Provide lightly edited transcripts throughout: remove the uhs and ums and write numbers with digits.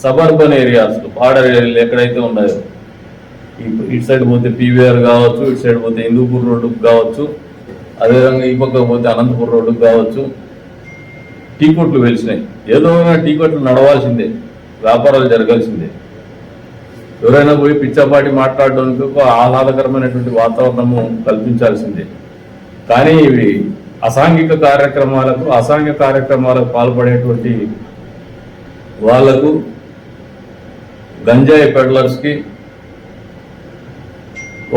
Suburban areas border ఏరియాలు ఎక్కడైతే ఉన్నాయో ఇటు సైడ్ పోతే పీవీఆర్ కావచ్చు, ఇటు సైడ్ పోతే హిందూపూర్ రోడ్డుకు కావచ్చు, అదేవిధంగా ఈ పక్క పోతే అనంతపురం రోడ్డుకు కావచ్చు టీ కొట్లు వెలిసినాయి. ఏదో టీ కొట్లు నడవాల్సిందే, వ్యాపారాలు జరగాల్సిందే. ఎవరైనా పోయి పిచ్చాపాటి మాట్లాడడానికి ఒక ఆహ్లాదకరమైనటువంటి వాతావరణము కల్పించాల్సిందే. కానీ ఇవి అసాంఘిక కార్యక్రమాలకు పాల్పడేటువంటి వాళ్లకు, గంజాయి పెడ్లర్స్కి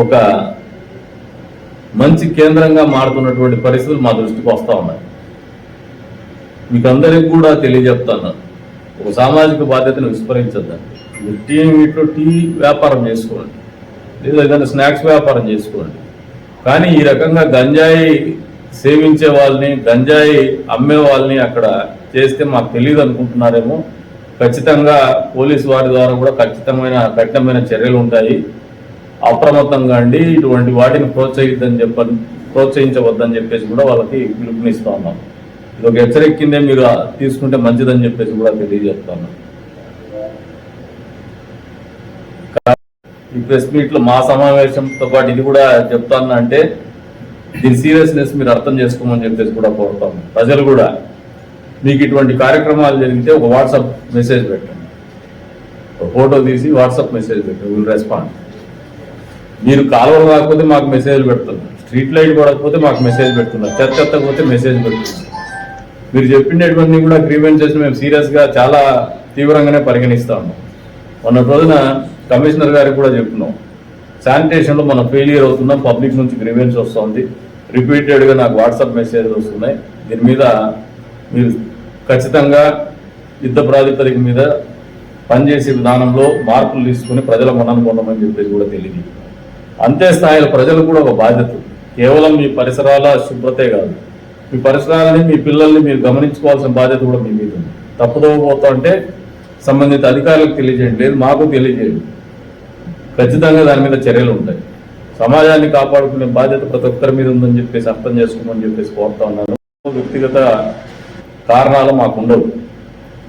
ఒక మంచి కేంద్రంగా మారుతున్నటువంటి పరిస్థితులు మా దృష్టికి వస్తూ ఉన్నాయి. మీకు అందరికి కూడా తెలియజెప్తాను, ఒక సామాజిక బాధ్యతను విస్మరించద్దండి. మీరు టీ వ్యాపారం చేసుకోండి, లేదా ఏదైనా స్నాక్స్ వ్యాపారం చేసుకోండి. కానీ ఈ రకంగా గంజాయి సేవించే వాళ్ళని, గంజాయి అమ్మే వాళ్ళని అక్కడ చేస్తే మాకు తెలియదు అనుకుంటున్నారేమో. ఖచ్చితంగా పోలీసు వారి ద్వారా కూడా కఠినమైన చర్యలు ఉంటాయి. అప్రమత్తంగా అండి, ఇటువంటి వాటిని ప్రోత్సహించవద్దని చెప్పేసి కూడా వాళ్ళకి పిలుపునిస్తా ఉన్నాం. ఇది ఒక హెచ్చరిక కిందే మీరు తీసుకుంటే మంచిదని చెప్పేసి కూడా తెలియజేస్తాను. ఈ ప్రెస్ మీట్లో మా సమావేశంతో పాటు ఇది కూడా చెప్తాను అంటే దీని సీరియస్నెస్ మీరు అర్థం చేసుకోమని చెప్పేసి కూడా కోరుతాము. ప్రజలు కూడా మీకు ఇటువంటి కార్యక్రమాలు జరిగితే ఒక వాట్సాప్ మెసేజ్ పెట్టండి, ఒక ఫోటో తీసి వాట్సాప్ మెసేజ్ పెట్టండి, విల్ రెస్పాండ్. మీరు కాలువలు కాకపోతే మాకు మెసేజ్ పెడుతున్నారు, స్ట్రీట్ లైట్ పడకపోతే మాకు మెసేజ్ పెడుతున్నారు, చర్చ ఎత్తకపోతే మెసేజ్ పెడుతున్నారు. మీరు చెప్పినటువంటి కూడా గ్రీవెన్సెస్ మేము సీరియస్గా చాలా తీవ్రంగానే పరిగణిస్తా ఉన్నాం. మొన్న రోజున కమిషనర్ గారికి కూడా చెప్తున్నాం, శానిటేషన్లో మనం ఫెయిలియర్ అవుతున్నాం, పబ్లిక్ నుంచి గ్రీవెన్స్ వస్తుంది, రిపీటెడ్గా నాకు వాట్సాప్ మెసేజ్లు వస్తున్నాయి. దీని మీద మీరు ఖచ్చితంగా యుద్ధ ప్రాతిపదిక మీద పనిచేసే విధానంలో మార్పులు తీసుకుని ప్రజల మన్నన పొందమని చెప్పేసి కూడా తెలియదు. అంతే స్థాయిలో ప్రజలు కూడా ఒక బాధ్యత, కేవలం మీ పరిసరాల శుభ్రతే కాదు, మీ పరిసరాలని, మీ పిల్లల్ని మీరు గమనించుకోవాల్సిన బాధ్యత కూడా మీ మీద ఉంది. తప్పుదోవబోతా అంటే సంబంధిత అధికారులకు తెలియజేయండి, లేదు మాకు తెలియజేయండి. ఖచ్చితంగా దాని మీద చర్యలు ఉంటాయి. సమాజాన్ని కాపాడుకునే బాధ్యత ప్రతి ఒక్కరి మీద ఉందని చెప్పేసి అర్థం చేసుకోమని చెప్పేసి కోరుతా ఉన్నాను. వ్యక్తిగత కారణాలు మాకు ఉండవు.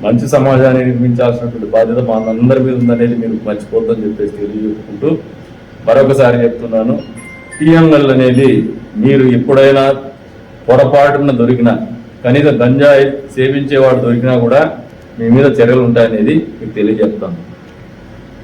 మంచి సమాజాన్ని నిర్మించాల్సినటువంటి బాధ్యత మా అందరి మీద ఉందనేది మీరు మర్చిపోద్దని చెప్పేసి తెలియజేసుకుంటూ మరొకసారి చెప్తున్నాను, టీఎంఎల్ అనేది మీరు ఎప్పుడైనా పొరపాటున దొరికినా, కనీసం గంజాయి సేవించేవాడు దొరికినా కూడా మీ మీద చర్యలు ఉంటాయనేది మీకు తెలియజేస్తాను.